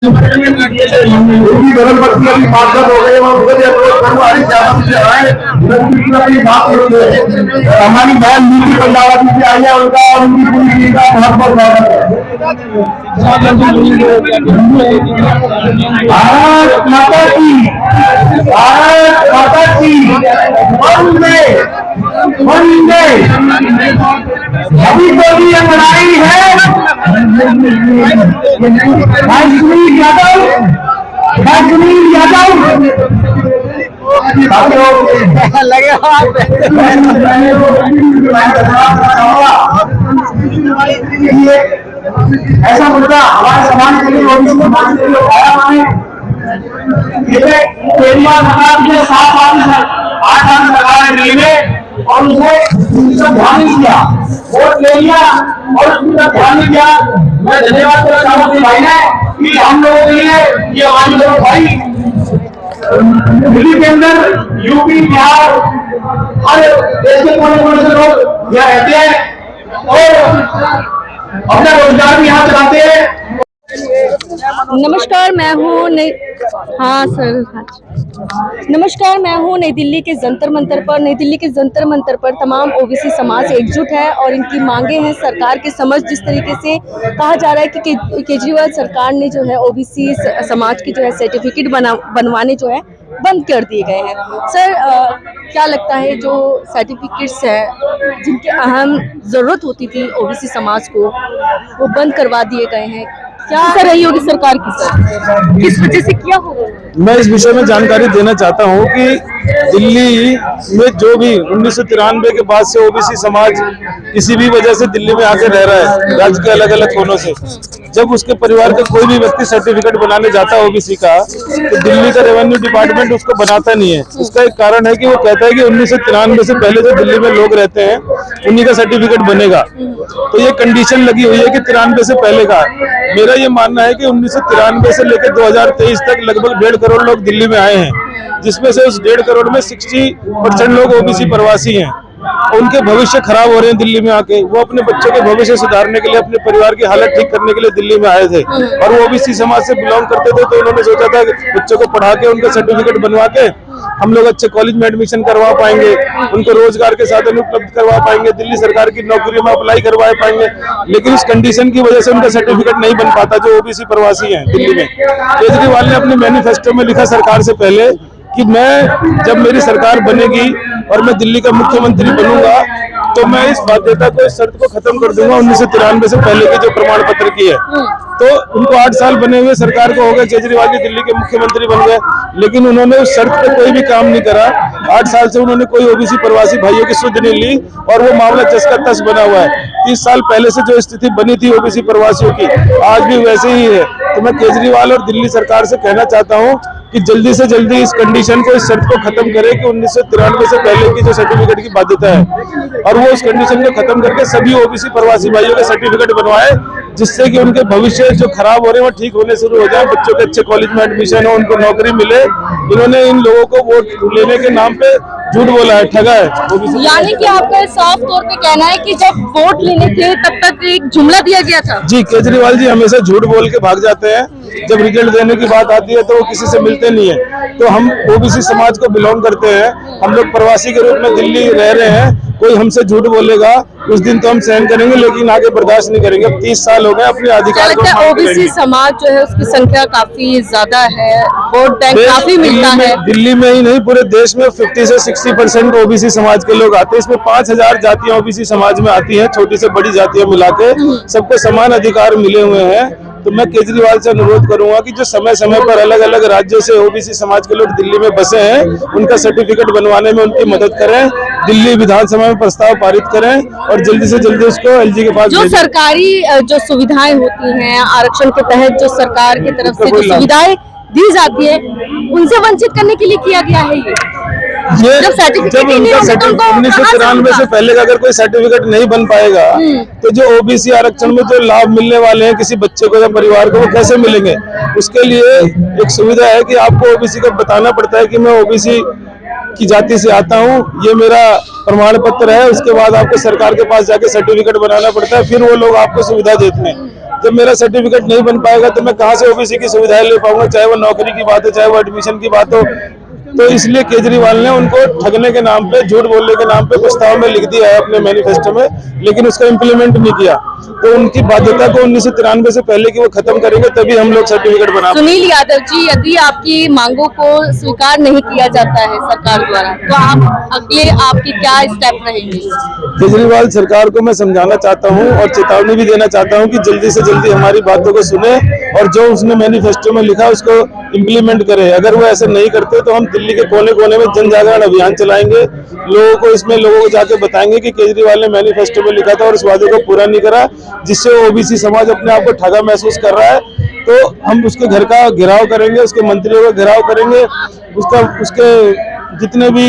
उनकी गलत पत्नी की बात हो गई है, हमारी बहन नीति पंजाबी से आई है, उनका और उनकी पूरी टीम का बहुत बहुत स्वागत है। भारत माता की, भारत माता की वंदे वंदे। अभी तो भी ये लड़ाई है भाई सुनील यादव, भाई सुनील यादव लगे ऐसा मुद्दा हमारे समाज के लिए उठाया हमारे सात आठ आठ सरकार दिल्ली में और उसे ध्यान नहीं दिया, वोट ले लिया और उसका ध्यान नहीं दिया। मैं धन्यवाद करना चाहूंगा भाई ने कि हम लोगों के लिए ये आवाज लोग भाई दिल्ली के अंदर यूपी बिहार हर देश के कोने कोने से लोग यहाँ रहते हैं और अपना रोजगार भी यहाँ चलाते हैं। नमस्कार, मैं हूँ नमस्कार, मैं हूँ नई दिल्ली के जंतर मंतर पर। नई दिल्ली के जंतर मंतर पर तमाम ओबीसी समाज एकजुट है और इनकी मांगे हैं सरकार के समझ। जिस तरीके से कहा जा रहा है कि केजरीवाल सरकार ने जो है ओबीसी समाज की जो है सर्टिफिकेट बनवाने जो है बंद कर दिए गए हैं। सर, क्या लगता है जो सर्टिफिकेट्स है जिनकी अहम ज़रूरत होती थी ओबीसी समाज को, वो बंद करवा दिए गए हैं, क्या कर रही होगी सरकार की? सर, किस वजह से क्या होगा? मैं इस विषय में जानकारी देना चाहता हूं कि दिल्ली में जो भी 1993 के बाद से ओबीसी समाज किसी भी वजह से दिल्ली में आके रह रहा है, राज्य के अलग अलग कोनों से, जब उसके परिवार का कोई भी व्यक्ति सर्टिफिकेट बनाने जाता है ओबीसी का, तो दिल्ली का रेवेन्यू डिपार्टमेंट उसको बनाता नहीं है। उसका एक कारण है कि वो कहता है कि 1993 से पहले जो दिल्ली में लोग रहते हैं उन्हीं का सर्टिफिकेट बनेगा। तो ये कंडीशन लगी हुई है कि 93 से पहले का। मेरा ये मानना है कि 1993 से लेकर 2023 तक लगभग 1.5 करोड़ लोग दिल्ली में आए हैं, जिसमें से उस 1.5 करोड़ में 60% लोग ओबीसी प्रवासी हैं। उनके भविष्य खराब हो रहे हैं दिल्ली में आके। वो अपने बच्चों के भविष्य सुधारने के लिए, अपने परिवार की हालत ठीक करने के लिए दिल्ली में आए थे और वो ओबीसी समाज से बिलोंग करते थे। तो उन्होंने सोचा था कि बच्चों को पढ़ा के उनका सर्टिफिकेट बनवा के हम लोग अच्छे कॉलेज में एडमिशन करवा पाएंगे, उनको रोजगार के साधन उपलब्ध करवा पाएंगे, दिल्ली सरकार की नौकरियों में अप्लाई करवा पाएंगे। लेकिन इस कंडीशन की वजह से उनका सर्टिफिकेट नहीं बन पाता जो ओबीसी प्रवासी हैं दिल्ली में। केजरीवाल ने अपने मैनिफेस्टो में लिखा सरकार से पहले कि मैं जब मेरी सरकार बनेगी और मैं दिल्ली का मुख्यमंत्री बनूंगा तो मैं इस बाध्यता को, इस शर्त को खत्म कर दूंगा 1993 से पहले की जो प्रमाण पत्र की है। तो उनको 8 साल बने हुए सरकार को हो गए, केजरीवाल जी दिल्ली के मुख्यमंत्री बन गए, लेकिन उन्होंने उस शर्त पे कोई भी काम नहीं करा। 8 साल से उन्होंने कोई ओबीसी प्रवासी भाइयों की सुध नहीं ली और वो मामला जस का तस बना हुआ है। 30 साल पहले से जो स्थिति बनी थी ओबीसी प्रवासियों की, आज भी वैसे ही है। तो मैं केजरीवाल और दिल्ली सरकार से कहना चाहता हूँ कि जल्दी से जल्दी इस कंडीशन को, इस शर्त को खत्म करे कि 1993 से पहले की जो सर्टिफिकेट की बाध्यता है, और वो उस कंडीशन को खत्म करके सभी ओबीसी प्रवासी भाइयों के सर्टिफिकेट बनवाए, जिससे कि उनके भविष्य जो खराब हो रहे हैं वो ठीक होने शुरू हो जाए, बच्चों के अच्छे कॉलेज में एडमिशन हो, उनको नौकरी मिले। इन्होंने इन लोगों को वोट लेने के नाम पे झूठ बोला है, ठगा है। यानी कि आपका साफ तौर पे कहना है कि जब वोट लेने थे तब तक एक जुमला दिया गया था? जी, केजरीवाल जी हमेशा झूठ बोल के भाग जाते हैं। जब रिजल्ट देने की बात आती है तो वो किसी से मिलते नहीं है। तो हम ओबीसी समाज को बिलोंग करते हैं, हम लोग प्रवासी के रूप में दिल्ली रह रहे हैं। कोई हमसे झूठ बोलेगा उस दिन तो हम सहन करेंगे, लेकिन आगे बर्दाश्त नहीं करेंगे। अब 30 साल हो गए अपने अधिकार को। ओबीसी समाज जो है उसकी संख्या काफी ज्यादा है, वोट बैंक काफी मिलता है। दिल्ली में ही नहीं, पूरे देश में 50 से 60% ओबीसी समाज के लोग आते हैं। इसमें 5000 जातियां ओबीसी समाज में आती हैं, छोटी से बड़ी जातियां मिला के सबको समान अधिकार मिले हुए हैं। तो मैं केजरीवाल से अनुरोध करूंगा कि जो समय समय पर अलग अलग राज्यों से ओबीसी समाज के लोग दिल्ली में बसे हैं, उनका सर्टिफिकेट बनवाने में उनकी मदद करें, दिल्ली विधानसभा में प्रस्ताव पारित करें और जल्दी से जल्दी उसको एलजी के पास जो सरकारी जो सुविधाएं होती हैं आरक्षण के तहत, जो सरकार की तरफ से जो सुविधाएं दी जाती है, उनसे वंचित करने के लिए किया गया है ये जब उनका 1993 से पहले का अगर कोई सर्टिफिकेट नहीं बन पाएगा तो जो ओबीसी आरक्षण में जो लाभ मिलने वाले हैं किसी बच्चे को या परिवार को, वो कैसे मिलेंगे? उसके लिए एक सुविधा है कि आपको ओबीसी को बताना पड़ता है कि मैं ओबीसी की जाति से आता हूँ, ये मेरा प्रमाण पत्र है। उसके बाद आपको सरकार के पास जाके सर्टिफिकेट बनाना पड़ता है, फिर वो लोग आपको सुविधा देते हैं। जब मेरा सर्टिफिकेट नहीं बन पाएगा तो मैं कहाँ से ओबीसी की सुविधाएं ले पाऊंगा, चाहे वो नौकरी की बात हो, चाहे वो एडमिशन की बात हो। तो इसलिए केजरीवाल ने उनको ठगने के नाम पे, झूठ बोलने के नाम पे प्रस्ताव में लिख दिया है अपने मैनिफेस्टो में, लेकिन उसका इम्प्लीमेंट नहीं किया। तो उनकी बाध्यता को 1993 से पहले की वो खत्म करेंगे, तभी हम लोग सर्टिफिकेट बना। सुनील यादव जी, यदि आपकी मांगों को स्वीकार नहीं किया जाता है सरकार द्वारा, तो आप अगले आपके क्या स्टेप रहेंगे? केजरीवाल सरकार को मैं समझाना चाहता हूं और चेतावनी भी देना चाहता हूं कि जल्दी से जल्दी हमारी बातों को सुने और जो उसने मैनिफेस्टो में लिखा उसको इम्प्लीमेंट करे। अगर वो ऐसे नहीं करते तो हम दिल्ली के कोने कोने में जन जागरण अभियान चलाएंगे, लोगों को जाके बताएंगे कि केजरीवाल ने मैनिफेस्टो में लिखा था और उस वादे को पूरा नहीं करा, जिससे ओबीसी समाज अपने आप को ठगा महसूस कर रहा है। तो हम उसके घर का घेराव करेंगे, उसके मंत्रियों का घेराव करेंगे, उसके जितने भी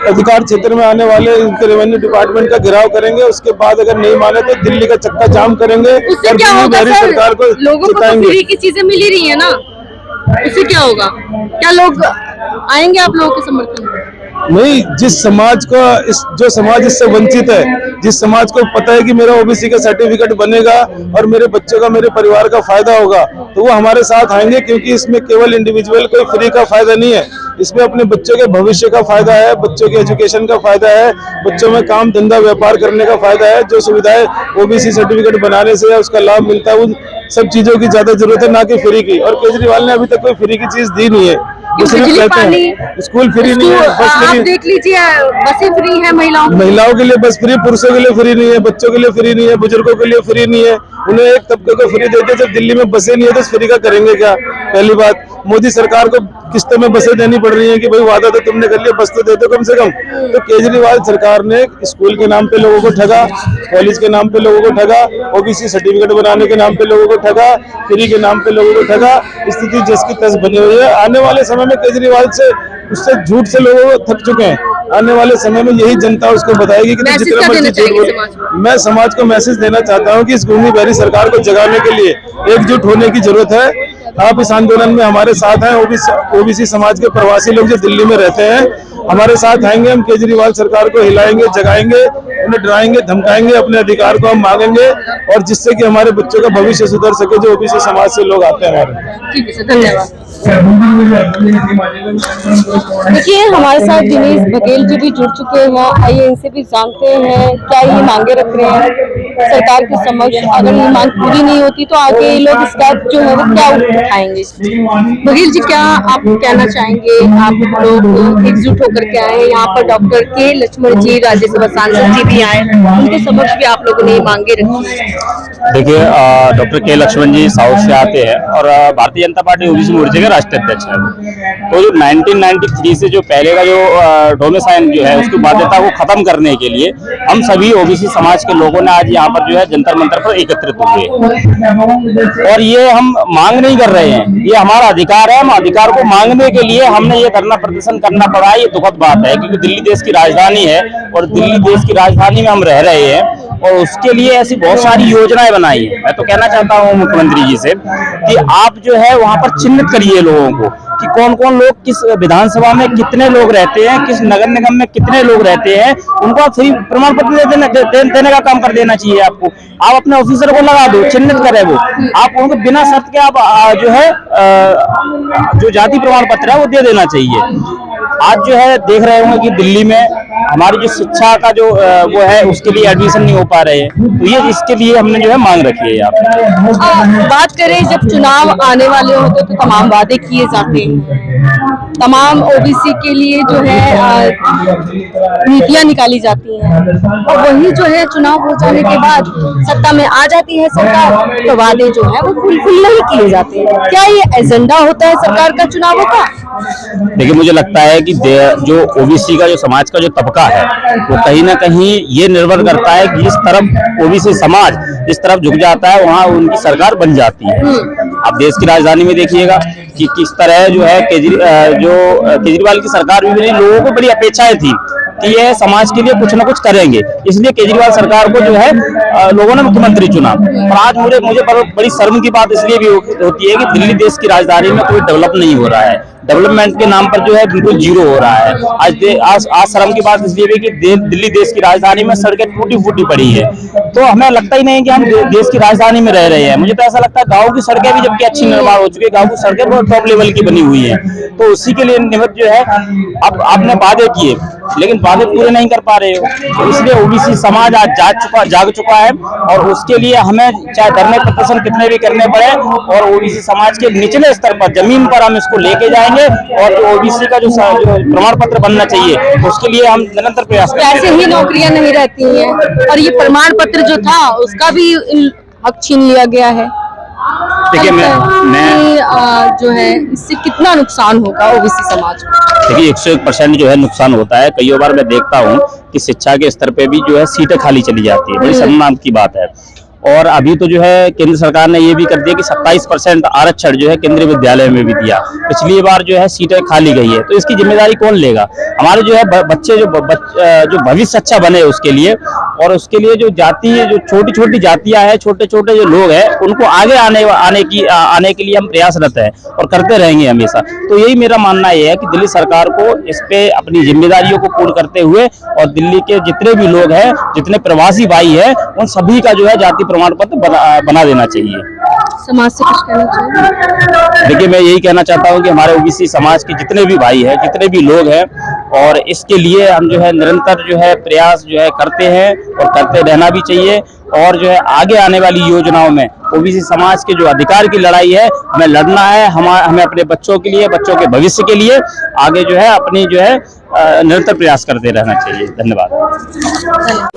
अधिकार क्षेत्र में आने वाले उनके रेवेन्यू डिपार्टमेंट का घेराव करेंगे। उसके बाद अगर नहीं माने तो दिल्ली का चक्का जाम करेंगे और क्या होगा सर? सरकार को लोगों को तो फ्री की चीजें मिल ही रही है ना, उससे क्या होगा? क्या लोग आएंगे आप लोगों के समर्थन में? नहीं, जिस समाज को जो समाज इससे वंचित है, जिस समाज को पता है कि मेरा ओबीसी का सर्टिफिकेट बनेगा और मेरे बच्चों का, मेरे परिवार का फायदा होगा, तो वो हमारे साथ आएंगे। क्योंकि इसमें केवल इंडिविजुअल कोई फ्री का फायदा नहीं है, इसमें अपने बच्चों के भविष्य का फायदा है, बच्चों के एजुकेशन का फायदा है, बच्चों में काम धंधा व्यापार करने का फायदा है। जो सुविधाएं ओबीसी सर्टिफिकेट बनाने से या उसका लाभ मिलता है, उन सब चीजों की ज्यादा जरूरत है, ना कि फ्री की। और केजरीवाल ने अभी तक कोई फ्री की चीज दी नहीं है। बिजली, पानी, स्कूल फ्री नहीं है, बस आप फ्री। देख लीजिए, बसें फ्री है महिलाओं के लिए बस फ्री, पुरुषों के लिए फ्री नहीं है, बच्चों के लिए फ्री नहीं है, बुजुर्गों के लिए फ्री नहीं है। उन्हें एक तबके को फ्री देते, जब दिल्ली में बसें नहीं है तो फ्री का करेंगे क्या? पहली बात, मोदी सरकार को किस्तों में बसें देनी पड़ रही है कि भाई वादा तो तुमने कर लिया, बस तो दे दो कम से कम। तो केजरीवाल सरकार ने स्कूल के नाम पे लोगों को ठगा, कॉलेज के नाम पे लोगों को ठगा, ओबीसी सर्टिफिकेट बनाने के नाम पे लोगों को ठगा, फ्री के नाम पे लोगों को ठगा। स्थिति जिसकी तस बनी हुई है। आने वाले समय में केजरीवाल से, उससे झूठ से लोगों को थक चुके हैं। आने वाले समय में यही जनता उसको बताएगी कि जितना मर्जी झूठ बोलो। मैं समाज को मैसेज देना चाहता हूं कि इस गूंगी बहरी सरकार को जगाने के लिए एकजुट होने की जरूरत है। आप इस आंदोलन में हमारे साथ हैं। ओबीसी समाज के प्रवासी लोग जो दिल्ली में रहते हैं हमारे साथ आएंगे। हम केजरीवाल सरकार को हिलाएंगे, जगाएंगे, उन्हें डराएंगे, धमकाएंगे, अपने अधिकार को हम मांगेंगे और जिससे कि हमारे बच्चों का भविष्य सुधर सके, जो ओबीसी समाज से लोग आते हैं हमारे। ठीक है सर, धन्यवाद। देखिए, हमारे साथ दिनेश बघेल जी भी जुड़ चुके हैं। आइए इनसे भी जानते हैं क्या ये मांगे रख रहे हैं सरकार के समक्ष। अगर ये मांग पूरी नहीं होती तो आगे ये लोग स्टेप जो है वो क्या उठाएंगे? बघेल जी, क्या आप कहना चाहेंगे? आप लोग एकजुट होकर के आए हैं, यहाँ पर डॉक्टर के लक्ष्मण जी, राज्यसभा सांसद जी भी आए, उनके समक्ष भी आप लोगों ने ये मांगे रखी है। देखिए, डॉक्टर के लक्ष्मण जी साउथ से आते हैं और भारतीय जनता पार्टी ओबीसी मोर्चे के राष्ट्रीय अध्यक्ष है। तो जो 1993 से जो पहले का जो डोमिसाइल जो है उसकी बाध्यता को खत्म करने के लिए हम सभी ओबीसी समाज के लोगों ने आज यहाँ पर जो है जंतर मंतर पर एकत्रित हुए। और ये हम मांग नहीं कर रहे हैं, ये हमारा अधिकार है। हम अधिकार को मांगने के लिए हमने ये धरना प्रदर्शन करना पड़ा। ये दुखद बात है क्योंकि दिल्ली देश की राजधानी है और दिल्ली देश की राजधानी में हम रह रहे हैं और उसके लिए ऐसी बहुत सारी योजनाएं बनाई है। मैं तो कहना चाहता हूँ मुख्यमंत्री जी से कि आप जो है वहां पर चिन्हित करिए लोगों को कि कौन कौन लोग किस विधानसभा में कितने लोग रहते हैं, किस नगर निगम में कितने लोग रहते हैं। उनको आप फ्री प्रमाण पत्र देने का काम कर देना चाहिए। आपको आप अपने ऑफिसर को लगा दो, चिन्हित करे वो, आप उनको बिना शर्त के आप जो है जो जाति प्रमाण पत्र है वो दे देना चाहिए। आज जो है देख रहे होंगे कि दिल्ली में हमारी जो शिक्षा का जो वो है उसके लिए एडमिशन नहीं हो पा रहे हैं। तो ये इसके लिए हमने जो है मांग रखी है यहाँ। बात करें, जब चुनाव आने वाले होते तो तमाम वादे किए जाते हैं, तमाम ओबीसी के लिए जो है नीतियां निकाली जाती हैं और वही जो है चुनाव हो जाने के बाद सत्ता में आ जाती है सरकार तो वादे जो है वो फुलफिल नहीं किए जाते हैं। क्या ये एजेंडा होता है सरकार का चुनावों का? देखिए, मुझे लगता है कि जो ओबीसी का जो समाज का जो तबका है वो कहीं ना कहीं ये निर्भर करता है कि जिस तरफ ओबीसी समाज जिस तरफ झुक जाता है वहाँ उनकी सरकार बन जाती है। आप देश की राजधानी में देखिएगा कि किस तरह जो है केजरीवाल की सरकार भी बनी। लोगों को बड़ी अपेक्षाएं थी कि ये समाज के लिए कुछ ना कुछ करेंगे, इसलिए केजरीवाल सरकार को जो है लोगों ने मुख्यमंत्री चुना। और आज मुझे बड़ी शर्म की बात इसलिए भी होती है कि दिल्ली देश की राजधानी में कोई डेवलप नहीं हो रहा है। डेवलपमेंट के नाम पर जो है बिल्कुल जीरो हो रहा है। आज शर्म की बात इसलिए भी कि दिल्ली देश की राजधानी में सड़कें टूटी फूटी पड़ी है, तो हमें लगता ही नहीं कि हम देश की राजधानी में रह रहे हैं। मुझे तो ऐसा लगता है गाँव की सड़कें भी जबकि अच्छी निर्माण हो चुकी है, गाँव की सड़कें बहुत टॉप लेवल की बनी हुई है, तो उसी के लिए निमित्त जो है अब आपने वादे किए लेकिन वादे पूरे नहीं कर पा रहे हो, तो इसलिए ओबीसी समाज आज जाग चुका है और उसके लिए हमें चाहे धरने प्रदर्शन कितने भी करने पड़े और ओबीसी समाज के निचले स्तर पर जमीन पर हम इसको लेके जाएंगे और जो ओबीसी का जो प्रमाण पत्र बनना चाहिए उसके लिए हम निरंतर प्रयास करेंगे। ऐसे ही नौकरियां नहीं रहती हैं और ये प्रमाण पत्र जो था उसका भी हक छीन लिया गया है। देखिए मैं जो है इससे कितना नुकसान होगा ओबीसी समाज को? देखिए 101% जो है नुकसान होता है। कई बार मैं देखता हूँ कि शिक्षा के स्तर पे भी जो है सीटें खाली चली जाती है, बड़ी शर्मनाक की बात है। और अभी तो जो है केंद्र सरकार ने ये भी कर दिया कि 27% आरक्षण जो है केंद्रीय विद्यालय में भी दिया। पिछली बार जो है सीटें खाली गई है, तो इसकी जिम्मेदारी कौन लेगा? हमारे जो है बच्चे जो भविष्य अच्छा बने उसके लिए, और उसके लिए जो जो छोटी छोटी जातियां हैं, छोटे छोटे जो लोग हैं, उनको आगे आने के लिए हम प्रयासरत हैं और करते रहेंगे हमेशा। तो यही मेरा मानना ये है कि दिल्ली सरकार को इस पे अपनी जिम्मेदारियों को पूर्ण करते हुए और दिल्ली के जितने भी लोग हैं, जितने प्रवासी भाई हैं, उन सभी का जो है जाति प्रमाण पत्र बना देना चाहिए। समाज से कुछ कहना चाहिए? देखिए मैं यही कहना चाहता हूं कि हमारे ओबीसी समाज के जितने भी भाई हैं, जितने भी लोग हैं, और इसके लिए हम जो है निरंतर जो है प्रयास जो है करते हैं और करते रहना भी चाहिए। और जो है आगे आने वाली योजनाओं में ओबीसी समाज के जो अधिकार की लड़ाई है हमें लड़ना है। हमें अपने बच्चों के लिए, बच्चों के भविष्य के लिए आगे जो है अपनी जो है निरंतर प्रयास करते रहना चाहिए। धन्यवाद।